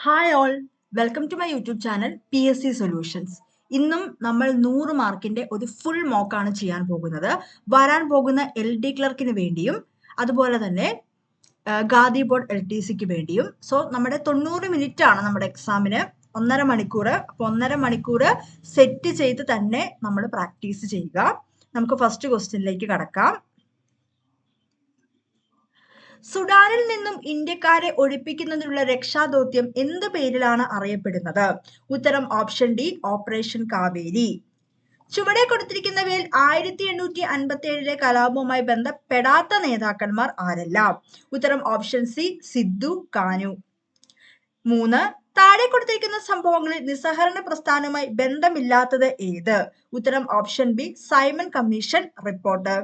Hi all, welcome to my YouTube channel PSC solutions. ഇന്നും നമ്മൾ 100 മാർക്കിന്റെ ഒരു ഫുൾ മോക്കാണ് ചെയ്യാൻ പോകുന്നത്. വരാൻ പോകുന്ന LD ക്ലർക്കിന് വേണ്ടിയും അതുപോലെ തന്നെ ഗാദി ബോർഡ് LTCക്ക് വേണ്ടിയും. സോ നമ്മുടെ 90 മിനിറ്റ് ആണ് നമ്മുടെ എക്സാമിന്, 1.5 മണിക്കൂർ. അപ്പോൾ 1.5 മണിക്കൂർ സെറ്റ് ചെയ്ത് തന്നെ നമ്മൾ പ്രാക്ടീസ് ചെയ്യുക. നമുക്ക് ഫസ്റ്റ് ക്വസ്റ്റ്യനിലേക്ക് കടക്കാം. സുഡാനിൽ നിന്നും ഇന്ത്യക്കാരെ ഒഴിപ്പിക്കുന്നതിനുള്ള രക്ഷാദൗത്യം എന്ത് പേരിലാണ് അറിയപ്പെടുന്നത്? ഉത്തരം ഓപ്ഷൻ ഡി, ഓപ്പറേഷൻ കാവേരി. ചുവടെ കൊടുത്തിരിക്കുന്നവയിൽ 1857 കലാപവുമായി ബന്ധപ്പെടാത്ത നേതാക്കന്മാർ ആരെല്ലാം? ഉത്തരം ഓപ്ഷൻ സി, സിദ്ധു കാനു. 3. താഴെ കൊടുത്തിരിക്കുന്ന സംഭവങ്ങളിൽ നിസ്സഹകരണ പ്രസ്ഥാനവുമായി ബന്ധമില്ലാത്തത് ഏത്? ഉത്തരം option B, Simon commission report.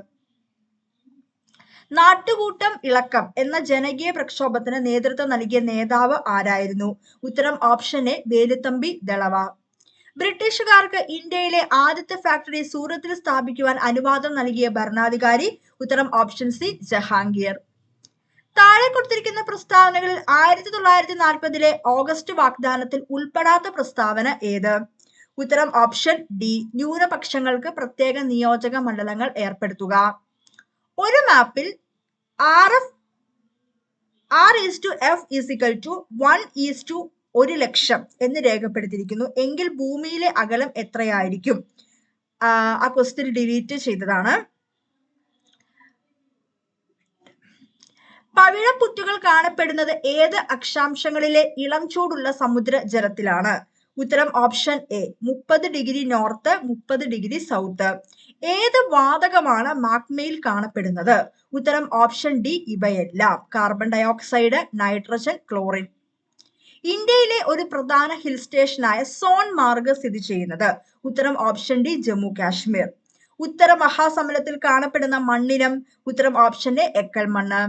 നാട്ടുകൂട്ടം ഇളക്കം എന്ന ജനകീയ പ്രക്ഷോഭത്തിന് നേതൃത്വം നൽകിയ നേതാവ് ആരായിരുന്നു? ഉത്തരം ഓപ്ഷൻ എ, വേലുത്തമ്പി ദളവ. ബ്രിട്ടീഷുകാർക്ക് ഇന്ത്യയിലെ ആദ്യത്തെ ഫാക്ടറി സൂറത്തിൽ സ്ഥാപിക്കുവാൻ അനുവാദം നൽകിയ ഭരണാധികാരി? ഉത്തരം ഓപ്ഷൻ സി, ജഹാംഗീർ. താഴെ കൊടുത്തിരിക്കുന്ന പ്രസ്താവനകളിൽ 1940 ഓഗസ്റ്റ് വാഗ്ദാനത്തിൽ ഉൾപ്പെടാത്ത പ്രസ്താവന ഏത്? ഉത്തരം ഓപ്ഷൻ ഡി, ന്യൂനപക്ഷങ്ങൾക്ക് പ്രത്യേക നിയോജക മണ്ഡലങ്ങൾ ഏർപ്പെടുത്തുക. ഒരു മാപ്പിൽ R/F = 1:1,00,000 എന്ന് രേഖപ്പെടുത്തിയിരിക്കുന്നു എങ്കിൽ ഭൂമിയിലെ അകലം എത്രയായിരിക്കും? ആ ക്വസ്റ്റ്യൻ ഡിലീറ്റ് ചെയ്തതാണ്. പവിഴപ്പുറ്റുകൾ കാണപ്പെടുന്നത് ഏത് അക്ഷാംശങ്ങളിലെ ഇളം ചൂടുള്ള സമുദ്ര ജലത്തിലാണ്? ഉത്തരം option A, 30 degree north, 30 degree south. ഏത് വാതകമാണ് മാഗ്മയിൽ കാണപ്പെടുന്നത്? ഉത്തരം ഓപ്ഷൻ ഡി, ഇവയെല്ലാം. Carbon dioxide, nitrogen, chlorine. ഇന്ത്യയിലെ ഒരു പ്രധാന ഹിൽ സ്റ്റേഷനായ സോൺമാർഗ് സ്ഥിതി ചെയ്യുന്നത്? ഉത്തരം ഓപ്ഷൻ ഡി, ജമ്മു കാശ്മീർ. ഉത്തര മഹാസമതലത്തിൽ കാണപ്പെടുന്ന മണ്ണിനം? ഉത്തരം ഓപ്ഷൻ എ, എക്കൽ മണ്ണ്.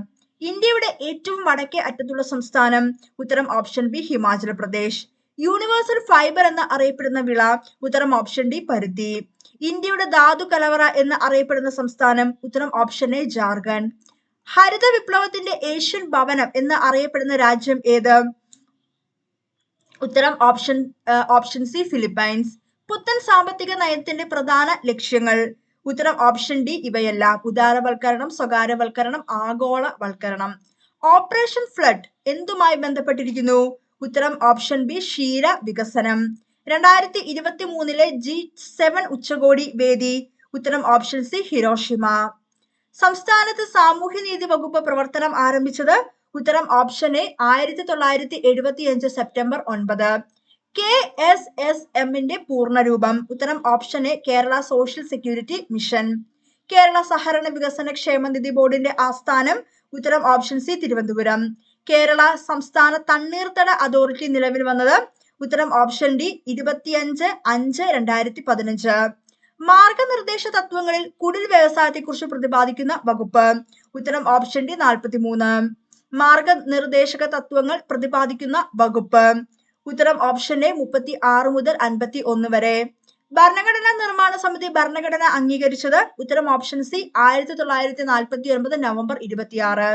ഇന്ത്യയുടെ ഏറ്റവും വടക്കേ അറ്റത്തുള്ള സംസ്ഥാനം? ഉത്തരം option B, Himachal Pradesh. Universal fibre എന്ന് അറിയപ്പെടുന്ന വിള? ഉത്തരം ഓപ്ഷൻ ഡി, പരുത്തി. ഇന്ത്യയുടെ ധാതു കലവറ എന്ന് അറിയപ്പെടുന്ന സംസ്ഥാനം? ഉത്തരം ഓപ്ഷൻ എ, ജാർഖണ്ഡ്. ഹരിത വിപ്ലവത്തിന്റെ ഏഷ്യൻ ഭവനം എന്ന് അറിയപ്പെടുന്ന രാജ്യം ഏത്? ഉത്തരം ഓപ്ഷൻ സി, ഫിലിപ്പൈൻസ്. പുത്തൻ സാമ്പത്തിക നയത്തിന്റെ പ്രധാന ലക്ഷ്യങ്ങൾ? ഉത്തരം ഓപ്ഷൻ ഡി, ഇവയെല്ലാം. ഉദാരവൽക്കരണം, സ്വകാര്യവൽക്കരണം, ആഗോളവൽക്കരണം. ഓപ്പറേഷൻ ഫ്ലഡ് എന്തുമായി ബന്ധപ്പെട്ടിരിക്കുന്നു? ഉത്തരം ഓപ്ഷൻ ബി, ക്ഷീര വികസനം. 2023 G7 ഉച്ചകോടി വേദി? ഉത്തരം ഓപ്ഷൻ സി, ഹിരോഷിമ. സംസ്ഥാനത്ത് സാമൂഹ്യനീതി വകുപ്പ് പ്രവർത്തനം ആരംഭിച്ചത്? ഉത്തരം ഓപ്ഷൻ എ, 1975 സെപ്റ്റംബർ 9. KSSMന്റെ പൂർണ്ണരൂപം? ഉത്തരം option A, Kerala social security mission. Kerala സഹകരണ വികസന ക്ഷേമനിധി ബോർഡിന്റെ ആസ്ഥാനം? ഉത്തരം ഓപ്ഷൻ സി, തിരുവനന്തപുരം. കേരള സംസ്ഥാന തണ്ണീർത്തട അതോറിറ്റി നിലവിൽ വന്നത്? ഉത്തരം ഓപ്ഷൻ ഡി, 25/5/2015. മാർഗനിർദ്ദേശ തത്വങ്ങളിൽ കുടിൽ വ്യവസായത്തെക്കുറിച്ച് പ്രതിപാദിക്കുന്ന വകുപ്പ്? ഉത്തരം ഓപ്ഷൻ ഡി, 43. മാർഗനിർദ്ദേശക തത്വങ്ങൾ പ്രതിപാദിക്കുന്ന വകുപ്പ്? ഉത്തരം ഓപ്ഷൻ എ, 36 മുതൽ 51 വരെ. ഭരണഘടനാ നിർമ്മാണ സമിതി ഭരണഘടന അംഗീകരിച്ചത്? ഉത്തരം ഓപ്ഷൻ സി, 1949 നവംബർ 26.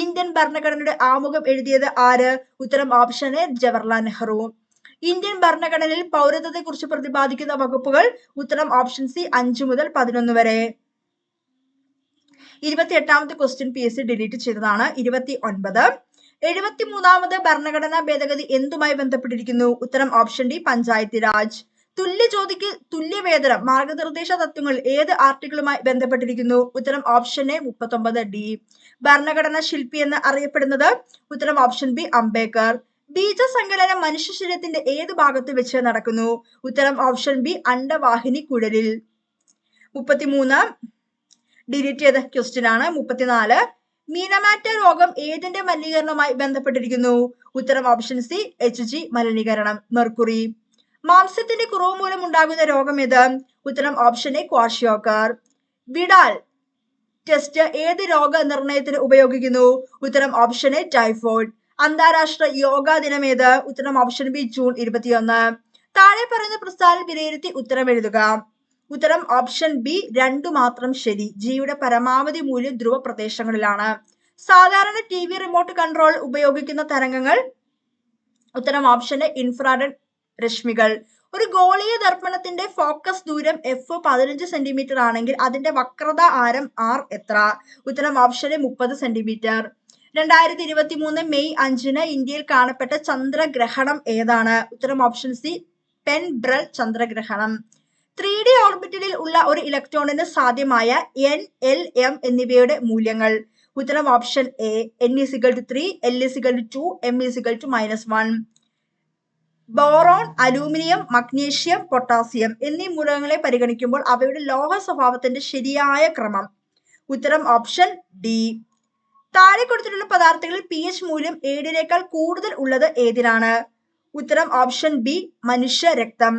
ഇന്ത്യൻ ഭരണഘടനയുടെ ആമുഖം എഴുതിയത് ആര്? ഉത്തരം option A, Jawaharlal Nehru. Indian ഭരണഘടനയിൽ പൗരത്വത്തെ കുറിച്ച് പ്രതിപാദിക്കുന്ന വകുപ്പുകൾ? ഉത്തരം ഓപ്ഷൻ സി, 5 മുതൽ 11 വരെ. 28ാമത്തെ ക്വസ്റ്റ്യൻ PSC ഡിലീറ്റ് ചെയ്തതാണ്. 29. 73ാമത് ഭരണഘടനാ ഭേദഗതി എന്തുമായി ബന്ധപ്പെട്ടിരിക്കുന്നു? ഉത്തരം ഓപ്ഷൻ ഡി, പഞ്ചായത്തി രാജ്. തുല്യ ജോലിക്ക് തുല്യവേതനം മാർഗനിർദ്ദേശ തത്വങ്ങൾ ഏത് ആർട്ടിക്കിളുമായി ബന്ധപ്പെട്ടിരിക്കുന്നു? ഉത്തരം ഓപ്ഷൻ എ, 39D. ഭരണഘടനാ ശില്പി എന്ന് അറിയപ്പെടുന്നത്? ഉത്തരം ഓപ്ഷൻ ബി, അംബേദ്കർ. ബീജസങ്കലനം മനുഷ്യ ശരീരത്തിന്റെ ഏത് ഭാഗത്ത് വെച്ച് നടക്കുന്നു? ഉത്തരം ഓപ്ഷൻ ബി, അണ്ഡവാഹിനി കുഴലിൽ. 33 ഡിലീറ്റ് ചെയ്ത ക്വസ്റ്റ്യൻ ആണ്. 34. മീനമാറ്റ രോഗം ഏതിന്റെ മലിനീകരണവുമായി ബന്ധപ്പെട്ടിരിക്കുന്നു? ഉത്തരം ഓപ്ഷൻ സി, HG മലിനീകരണം, മെർക്കുറി. മാംസത്തിന്റെ കുറവ് മൂലം ഉണ്ടാകുന്ന രോഗം ഏത്? ഉത്തരം ഓപ്ഷൻ എ, ക്വാഷിയോക്കർ. വിഡാൽ ടെസ്റ്റ് ഏത് രോഗ നിർണയത്തിന് ഉപയോഗിക്കുന്നു? ഉത്തരം ഓപ്ഷൻ എ, ടൈഫോയിഡ്. അന്താരാഷ്ട്ര യോഗാ ദിനം ഏത്? ഉത്തരം ഓപ്ഷൻ ബി, ജൂൺ 21. താഴെ പറയുന്ന പ്രസ്താവന വിലയിരുത്തി ഉത്തരം എഴുതുക. ഉത്തരം ഓപ്ഷൻ ബി, 2 മാത്രം ശരി. ജിയുടെ പരമാവധി മൂല്യം ധ്രുവ പ്രദേശങ്ങളിലാണ്. സാധാരണ TV റിമോട്ട് കൺട്രോൾ ഉപയോഗിക്കുന്ന തരംഗങ്ങൾ? ഉത്തരം ഓപ്ഷൻ എ ഇൻഫ്രാറെഡ് രശ്മികൾ. ഒരു ഗോളീയ ദർപ്പണത്തിന്റെ ഫോക്കസ് ദൂരം f 15 സെന്റിമീറ്റർ ആണെങ്കിൽ അതിന്റെ വക്രത ആരം r എത്ര? ഉത്തരം ഓപ്ഷൻ എ 30 സെന്റിമീറ്റർ. 2023 മെയ് 5 ഇന്ത്യയിൽ കാണപ്പെട്ട ചന്ദ്രഗ്രഹണം ഏതാണ്? ഉത്തരം ഓപ്ഷൻ സി പെൻബ്രൽ ചന്ദ്രഗ്രഹണം. 3D ഓർബിറ്റലിൽ ഉള്ള ഒരു ഇലക്ട്രോണിന് സാധ്യമായ n, l, m എന്നിവയുടെ മൂല്യങ്ങൾ. ഉത്തരം option A n = 3, l = 2, m = -1. Boron, aluminium, magnesium, potassium എന്നീ മൂലകങ്ങളെ പരിഗണിക്കുമ്പോൾ അവയുടെ ലോഹ സ്വഭാവത്തിന്റെ ശരിയായ ക്രമം. ഉത്തരം ഓപ്ഷൻ ഡി. താഴെ കൊടുത്തിട്ടുള്ള പദാർത്ഥങ്ങളിൽ pH മൂല്യം 7 കൂടുതൽ ഉള്ളത് ഏതിനാണ്? ഉത്തരം ഓപ്ഷൻ ബി മനുഷ്യ രക്തം.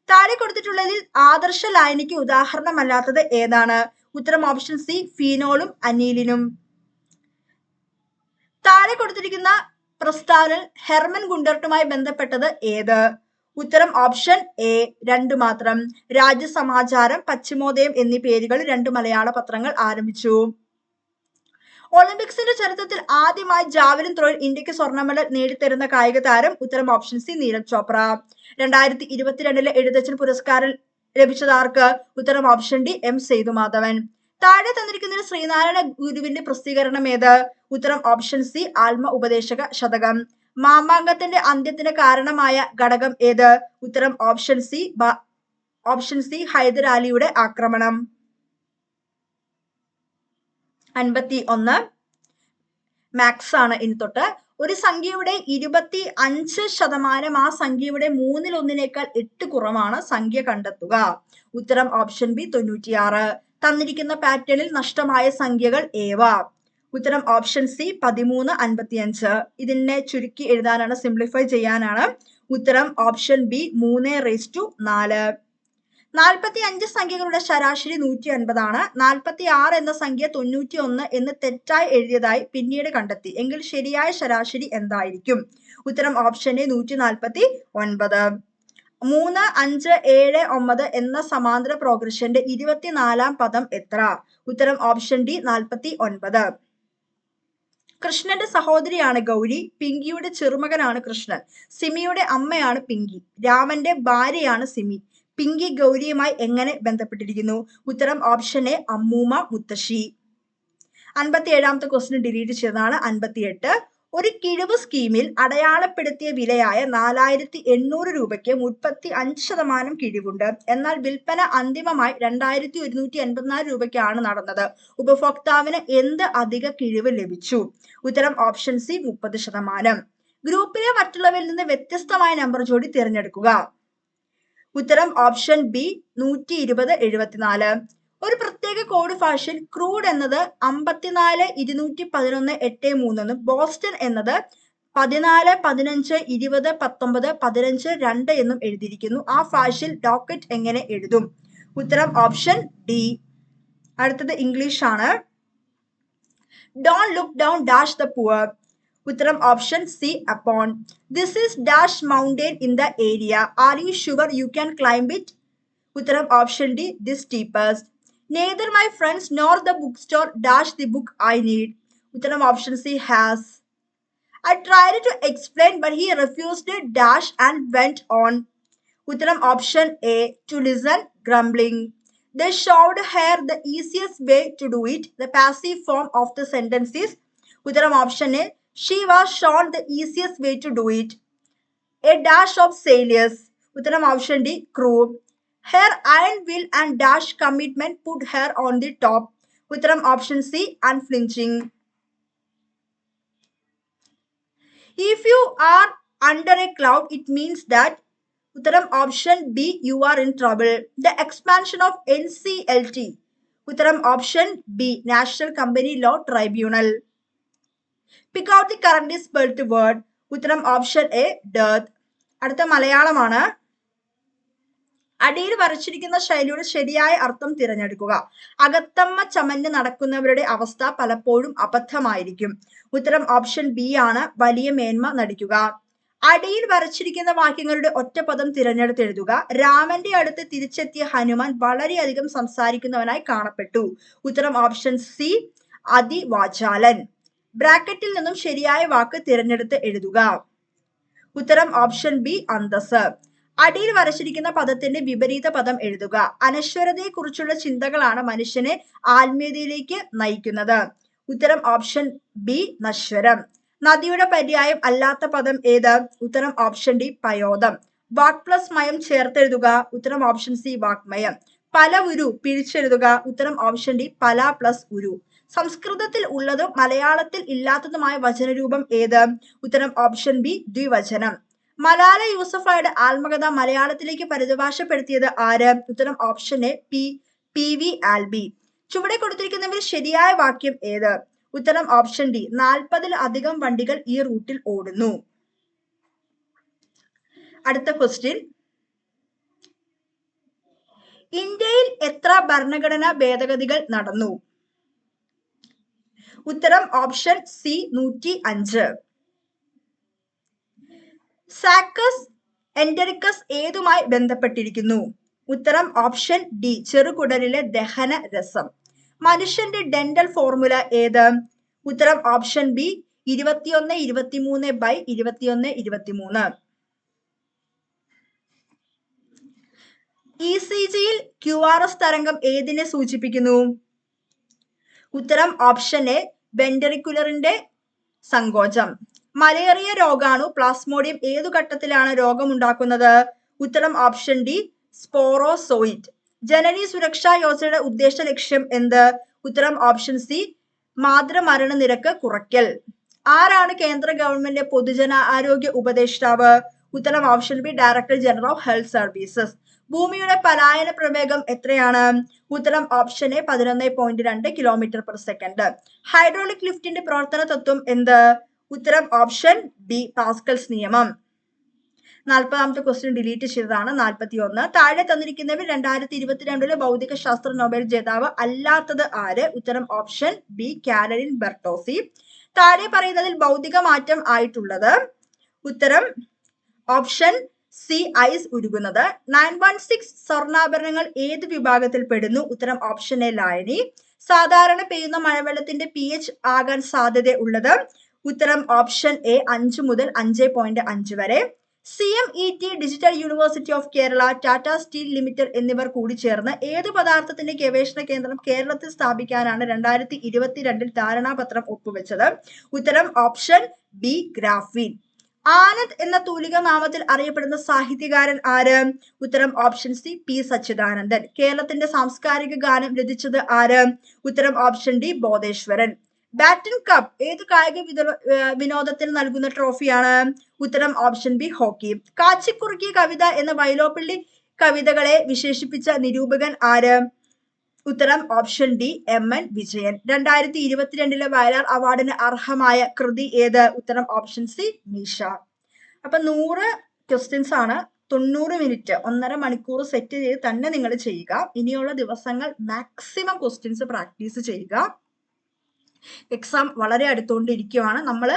താഴെ കൊടുത്തിട്ടുള്ളതിൽ ആദർശ ലായനിക്ക് ഉദാഹരണമല്ലാത്തത് ഏതാണ്? ഉത്തരം ഓപ്ഷൻ സി ഫീനോളും അനീലിനും. താഴെ കൊടുത്തിരിക്കുന്ന പ്രസ്താവനയിൽ ഹെർമൻ ഗുണ്ടർട്ടുമായി ബന്ധപ്പെട്ടത് ഏത്? ഉത്തരം ഓപ്ഷൻ എ 2 മാത്രം. രാജ്യസമാചാരം, പശ്ചിമോദയം എന്നീ പേരുകൾ 2 മലയാള പത്രങ്ങൾ ആരംഭിച്ചു. ഒളിമ്പിക്സിന്റെ ചരിത്രത്തിൽ ആദ്യമായി ജാവലിൻ ത്രോയിൽ ഇന്ത്യക്ക് സ്വർണ്ണ മെഡൽ നേടിത്തരുന്ന കായിക താരം. ഉത്തരം ഓപ്ഷൻ സി നീരജ് ചോപ്ര. 2022 എഴുത്തച്ഛൻ പുരസ്കാരം ലഭിച്ചതാർക്ക്? ഉത്തരം ഓപ്ഷൻ ഡി എം സേതുമാധവൻ. താഴെ തന്നിരിക്കുന്നതിൽ ശ്രീനാരായണ ഗുരുവിന്റെ പ്രസിദ്ധീകരണം ഏത്? ഉത്തരം ഓപ്ഷൻ സി ആത്മ ഉപദേശക ശതകം. മാമാങ്കത്തിന്റെ അന്ത്യത്തിന് കാരണമായ ഘടകം ഏത്? ഉത്തരം ഓപ്ഷൻ സി ഹൈദരാലിയുടെ ആക്രമണം. 51 മാത്സ് ആണ് ഇനി തൊട്ട്. ഒരു സംഖ്യയുടെ 25% ആ സംഖ്യയുടെ 1/3 8 കുറവാണ്. സംഖ്യ കണ്ടെത്തുക. ഉത്തരം ഓപ്ഷൻ ബി 96. തന്നിരിക്കുന്ന പാറ്റേണിൽ നഷ്ടമായ സംഖ്യകൾ ഏവ? ഉത്തരം ഓപ്ഷൻ സി 13, 55. ഇതിനെ ചുരുക്കി എഴുതാനാണ്, സിംപ്ലിഫൈ ചെയ്യാനാണ്. ഉത്തരം ഓപ്ഷൻ ബി 3/4. 45 സംഖ്യകളുടെ ശരാശരി 150 ആണ്. 46 എന്ന സംഖ്യ 91 എന്ന് തെറ്റായി എഴുതിയതായി പിന്നീട് കണ്ടെത്തി എങ്കിൽ ശരിയായ ശരാശരി എന്തായിരിക്കും? ഉത്തരം ഓപ്ഷൻ എ 149. 3, 5, 7, 9 എന്ന സമാന്തര പ്രോഗ്രഷന്റെ 24ാം പദം എത്ര? ഉത്തരം ഓപ്ഷൻ ഡി 49. കൃഷ്ണന്റെ സഹോദരിയാണ് ഗൗരി. പിങ്കിയുടെ ചെറുമകനാണ് കൃഷ്ണൻ. സിമിയുടെ അമ്മയാണ് പിങ്കി. രാമന്റെ ഭാര്യയാണ് സിമി. പിങ്കി ഗൗരിയുമായി എങ്ങനെ ബന്ധപ്പെട്ടിരിക്കുന്നു? ഉത്തരം ഓപ്ഷൻ എ അമ്മൂമ്മ, മുത്തശ്ശി. 57ാമത്തെ ക്വസ്റ്റ്യൻ ഡിലീറ്റ് ചെയ്തതാണ്. 58. ഒരു കിഴിവ് സ്കീമിൽ അടയാളപ്പെടുത്തിയ വിലയായ 4800 രൂപയ്ക്ക് 35% കിഴിവുണ്ട്. എന്നാൽ വിൽപ്പന അന്തിമമായി 2184 രൂപയ്ക്കാണ് നടന്നത്. ഉപഭോക്താവിന് എന്ത് അധിക കിഴിവ് ലഭിച്ചു? ഉത്തരം ഓപ്ഷൻ സി 30%. ഗ്രൂപ്പിലെ മറ്റുള്ളവരിൽ നിന്ന് വ്യത്യസ്തമായ നമ്പർ ജോഡി തിരഞ്ഞെടുക്കുക. ഉത്തരം ഓപ്ഷൻ ബി 12074. ഒരു പ്രത്യേക കോഡ് ഭാഷയിൽ ക്രൂഡ് എന്നത് 54-211-83 എന്നും ബോസ്റ്റൺ എന്നത് 14, 15, 20, 19, 15, 2 എന്നും എഴുതിയിരിക്കുന്നു. ആ ഭാഷയിൽ ഡോക്കറ്റ് എങ്ങനെ എഴുതും? ഉത്തരം ഓപ്ഷൻ ഡി. അടുത്തത് ഇംഗ്ലീഷ് ആണ്. Don't look down dash the poor. ഉത്തരം option C upon. This is dash mountain in the area. Are you sure you can climb it? ഉത്തരം option D the steepest. Neither my friends nor the bookstore dash the book I need. ഉത്തരം option C has. I tried to explain but he refused dash and went on. ഉത്തരം option A to listen grumbling. They showed her the easiest way to do it. The passive form of the sentence is. ഉത്തരം option A she was shown the easiest way to do it. A dash of sailors. ഉത്തരം option D crew. Her iron will and dash commitment put her on the top. ഉത്തരം option C unflinching. If you are under a cloud it means that. ഉത്തരം option B you are in trouble. The expansion of NCLT. ഉത്തരം option B National Company Law Tribunal. Pick out the correctly spelled word. ഉത്തരം option A death. അടുത്ത മലയാളമാണ്. അടിയിൽ വരച്ചിരിക്കുന്ന ശൈലിയുടെ ശരിയായ അർത്ഥം തിരഞ്ഞെടുക്കുക. അകത്തമ്മ ചമഞ്ഞ് നടക്കുന്നവരുടെ അവസ്ഥ പലപ്പോഴും അബദ്ധമായിരിക്കും. ഉത്തരം ഓപ്ഷൻ ബി ആണ് വലിയ മേന്മ നടിക്കുക. അടിയിൽ വരച്ചിരിക്കുന്ന വാക്യങ്ങളുടെ ഒറ്റപ്പദം തിരഞ്ഞെടുത്തെഴുതുക. രാമന്റെ അടുത്ത് തിരിച്ചെത്തിയ ഹനുമാൻ വളരെയധികം സംസാരിക്കുന്നവനായി കാണപ്പെട്ടു. ഉത്തരം ഓപ്ഷൻ സി അതിവാചാലൻ. ബ്രാക്കറ്റിൽ നിന്നും ശരിയായ വാക്ക് തിരഞ്ഞെടുത്ത് എഴുതുക. ഉത്തരം ഓപ്ഷൻ ബി അന്തസ്. അടിയിൽ വരച്ചിരിക്കുന്ന പദത്തിന്റെ വിപരീത പദം എഴുതുക. അനശ്വരതയെ കുറിച്ചുള്ള ചിന്തകളാണ് മനുഷ്യനെ ആത്മീയതയിലേക്ക് നയിക്കുന്നത്. ഉത്തരം ഓപ്ഷൻ ബി നശ്വരം. നദിയുടെ പര്യായം അല്ലാത്ത പദം ഏത്? ഉത്തരം ഓപ്ഷൻ ഡി പയോദം. വാക് പ്ലസ് മയം ചേർത്തെഴുതുക. ഉത്തരം ഓപ്ഷൻ സി വാക്മയം. പല ഉരു പിരിച്ചെഴുതുക. ഉത്തരം ഓപ്ഷൻ ഡി പല പ്ലസ് ഉരു. സംസ്കൃതത്തിൽ ഉള്ളതും മലയാളത്തിൽ ഇല്ലാത്തതുമായ വചനരൂപം ഏത്? ഉത്തരം ഓപ്ഷൻ ബി ദ്വിവചനം. മലാല യൂസഫായുടെ ആത്മകഥ മലയാളത്തിലേക്ക് പരിഭാഷപ്പെടുത്തിയത് ആര്? ഉത്തരം option A P V Albi. ചുവടെ കൊടുത്തിരിക്കുന്നവരിൽ ശരിയായ വാക്യം ഏത്? ഉത്തരം ഓപ്ഷൻ ഡി 40-ൽ-അധികം വണ്ടികൾ ഈ റൂട്ടിൽ ഓടുന്നു. അടുത്ത ക്വസ്റ്റ്യൻ, ഇന്ത്യയിൽ എത്ര ഭരണഘടനാ ഭേദഗതികൾ നടന്നു? ഉത്തരം ഓപ്ഷൻ സി 105. സാക്കസ് എൻഡറിക്കസ് ഏതുമായി ബന്ധപ്പെട്ടിരിക്കുന്നു? ഉത്തരം ഓപ്ഷൻ ഡി ചെറുകുടലിലെ ദഹന രസം. മനുഷ്യന്റെ ഡെന്റൽ ഫോർമുല ഏത്? ഉത്തരം ഓപ്ഷൻ ബി 21-23/21-23. ECGയിൽ QRS തരംഗം ഏതിനെ സൂചിപ്പിക്കുന്നു? ഉത്തരം ഓപ്ഷൻ എ വെന്റിക്കുലറിന്റെ സങ്കോചം. മലേറിയ രോഗാണു പ്ലാസ്മോഡിയം ഏതു ഘട്ടത്തിലാണ് രോഗമുണ്ടാക്കുന്നത്? ഉത്തരം ഓപ്ഷൻ ഡി സ്പോറോസോയിഡ്. ജനനി സുരക്ഷാ യോജനയുടെ ഉദ്ദേശ ലക്ഷ്യം എന്ത്? ഉത്തരം ഓപ്ഷൻ സി മാതൃമരണ നിരക്ക് കുറയ്ക്കൽ. ആരാണ് കേന്ദ്ര ഗവൺമെന്റ് പൊതുജന ആരോഗ്യ ഉപദേഷ്ടാവ്? ഉത്തരം option B director general of health services. ഭൂമിയുടെ പലായന പ്രവേഗം എത്രയാണ്? ഉത്തരം ഓപ്ഷൻ എ 11.2 km/s. ഹൈഡ്രോളിക് ലിഫ്റ്റിന്റെ പ്രവർത്തന തത്വം എന്ത്? ഉത്തരം ഓപ്ഷൻ ബി പാസ്കൽസ് നിയമം. 40ാമത്തെ ക്വസ്റ്റ്യൻ ഡിലീറ്റ് ചെയ്തതാണ്. 41. താഴെ തന്നിരിക്കുന്നവർ 2022 ഭൗതിക ശാസ്ത്ര നൊബേൽ ജേതാവ് അല്ലാത്തത് ആര്? ഉത്തരം ഓപ്ഷൻ ബി കാരലിൻ ബെർട്ടോസി. താഴെ പറയുന്നതിൽ ഭൗതിക മാറ്റം ആയിട്ടുള്ളത്? ഉത്തരം ഓപ്ഷൻ സി ഐസ് ഉരുകുന്നത്. 916 സ്വർണ്ണാഭരണങ്ങൾ ഏത് വിഭാഗത്തിൽ പെടുന്നു? ഉത്തരം ഓപ്ഷൻ എ ലായനി. സാധാരണ പെയ്യുന്ന മഴവെള്ളത്തിന്റെ pH ആകാൻ സാധ്യത ഉള്ളത്? ഉത്തരം ഓപ്ഷൻ എ 5 മുതൽ 5.5 വരെ. CMET, digital university of Kerala, Tata steel limited എന്നിവർ കൂടി ചേർന്ന് ഏത് പദാർത്ഥത്തിന്റെ ഗവേഷണ കേന്ദ്രം കേരളത്തിൽ സ്ഥാപിക്കാനാണ് 2022 ധാരണാപത്രം ഒപ്പുവെച്ചത്? ഉത്തരം ഓപ്ഷൻ ബി ഗ്രാഫീൻ. ആനന്ദ് എന്ന തൂലിക നാമത്തിൽ അറിയപ്പെടുന്ന സാഹിത്യകാരൻ ആര്? ഉത്തരം ഓപ്ഷൻ സി പി സച്ചിദാനന്ദൻ. കേരളത്തിന്റെ സാംസ്കാരിക ഗാനം രചിച്ചത് ആര്? ഉത്തരം option D Bodheswaran. Baton cup ഏത് കായിക വിനോദത്തിന് നൽകുന്ന ട്രോഫിയാണ്? ഉത്തരം ഓപ്ഷൻ ബി ഹോക്കി. കാച്ചിക്കുറുക്കിയ കവിത എന്ന വൈലോപ്പിള്ളി കവിതകളെ വിശേഷിപ്പിച്ച നിരൂപകൻ ആര്? ഉത്തരം option D MN Vijayan. 2022 Vayalar അവാർഡിന് അർഹമായ കൃതി ഏത്? ഉത്തരം ഓപ്ഷൻ സി മീശ. അപ്പൊ 100 ക്വസ്റ്റ്യൻസ് ആണ്. 90 മിനിറ്റ് 1.5 മണിക്കൂർ സെറ്റ് ചെയ്ത് തന്നെ നിങ്ങൾ ചെയ്യുക. ഇനിയുള്ള ദിവസങ്ങൾ മാക്സിമം ക്വസ്റ്റ്യൻസ് പ്രാക്ടീസ് ചെയ്യുക. എക്സാം വളരെ അടുത്തുകൊണ്ടിരിക്കുകയാണ്. നമ്മൾ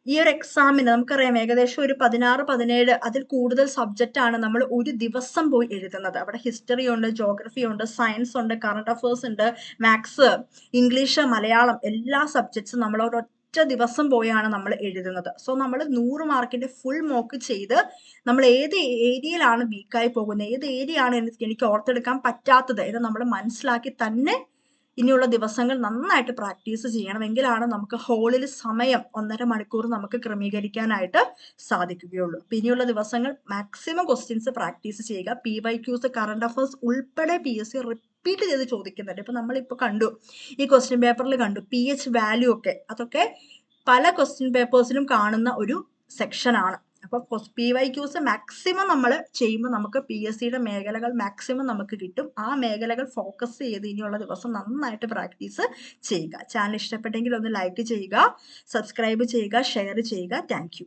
ഈ ഒരു എക്സാമിന് നമുക്കറിയാം ഏകദേശം ഒരു 16-17 അതിൽ കൂടുതൽ സബ്ജക്റ്റ് ആണ് നമ്മൾ ഒരു ദിവസം പോയി എഴുതുന്നത്. അവിടെ ഹിസ്റ്ററി ഉണ്ട്, ജോഗ്രഫി ഉണ്ട്, സയൻസ് ഉണ്ട്, കറണ്ട് അഫയേഴ്സ് ഉണ്ട്, മാത്സ്, ഇംഗ്ലീഷ്, മലയാളം എല്ലാ സബ്ജക്ട്സും നമ്മൾ ഒരൊറ്റ ദിവസം പോയാണ് നമ്മൾ എഴുതുന്നത്. സോ നമ്മൾ 100 മാർക്കിന്റെ ഫുൾ മോക്ക് ചെയ്ത് നമ്മൾ ഏത് ഏരിയയിലാണ് വീക്കായി പോകുന്നത്, ഏത് ഏരിയ ആണ് എനിക്ക് ഓർത്തെടുക്കാൻ പറ്റാത്തത് എന്ന് നമ്മൾ മനസ്സിലാക്കി തന്നെ ഇനിയുള്ള ദിവസങ്ങൾ നന്നായിട്ട് പ്രാക്ടീസ് ചെയ്യണം. എങ്കിലാണ് നമുക്ക് ഹോളിൽ സമയം 1.5 മണിക്കൂർ നമുക്ക് ക്രമീകരിക്കാനായിട്ട് സാധിക്കുകയുള്ളൂ. അപ്പൊ ഇനിയുള്ള ദിവസങ്ങൾ മാക്സിമം ക്വസ്റ്റ്യൻസ് പ്രാക്ടീസ് ചെയ്യുക. PYQs, കറണ്ട് അഫയേഴ്സ് ഉൾപ്പെടെ PSC റിപ്പീറ്റ് ചെയ്ത് ചോദിക്കുന്നുണ്ട്. ഇപ്പൊ നമ്മളിപ്പോ കണ്ടു, ഈ ക്വസ്റ്റ്യൻ പേപ്പറിൽ കണ്ടു pH വാല്യൂ ഒക്കെ, അതൊക്കെ പല ക്വസ്റ്റ്യൻ പേപ്പേഴ്സിലും കാണുന്ന ഒരു സെക്ഷൻ ആണ്. അപ്പൊ PYQs മാക്സിമം നമ്മൾ ചെയ്യുമ്പോൾ നമുക്ക് PSCയുടെ മേഖലകൾ മാക്സിമം നമുക്ക് കിട്ടും. ആ മേഖലകൾ ഫോക്കസ് ചെയ്ത് ഇനിയുള്ള ദിവസം നന്നായിട്ട് പ്രാക്ടീസ് ചെയ്യുക. ചാനൽ ഇഷ്ടപ്പെട്ടെങ്കിൽ ഒന്ന് ലൈക്ക് ചെയ്യുക, സബ്സ്ക്രൈബ് ചെയ്യുക, ഷെയർ ചെയ്യുക. Thank you.